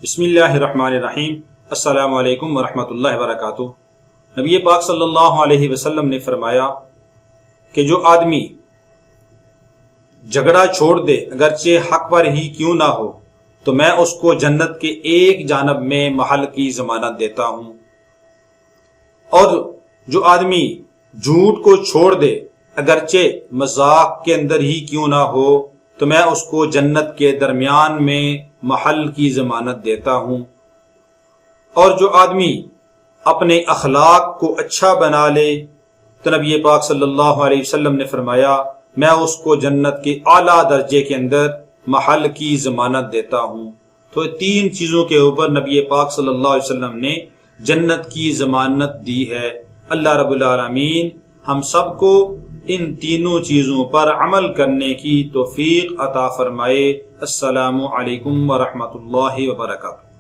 بسم اللہ الرحمن الرحیم۔ السلام علیکم ورحمۃ اللہ وبرکاتہ۔ نبی پاک صلی اللہ علیہ وسلم نے فرمایا کہ جو آدمی جھگڑا چھوڑ دے اگرچہ حق پر ہی کیوں نہ ہو تو میں اس کو جنت کے ایک جانب میں محل کی ضمانت دیتا ہوں، اور جو آدمی جھوٹ کو چھوڑ دے اگرچہ مذاق کے اندر ہی کیوں نہ ہو تو میں اس کو جنت کے درمیان میں محل کی ضمانت دیتا ہوں، اور جو آدمی اپنے اخلاق کو اچھا بنا لے تو نبی پاک صلی اللہ علیہ وسلم نے فرمایا میں اس کو جنت کے اعلیٰ درجے کے اندر محل کی ضمانت دیتا ہوں۔ تو تین چیزوں کے اوپر نبی پاک صلی اللہ علیہ وسلم نے جنت کی ضمانت دی ہے۔ اللہ رب العالمین ہم سب کو ان تینوں چیزوں پر عمل کرنے کی توفیق عطا فرمائے۔ السلام علیکم ورحمۃ اللہ وبرکاتہ۔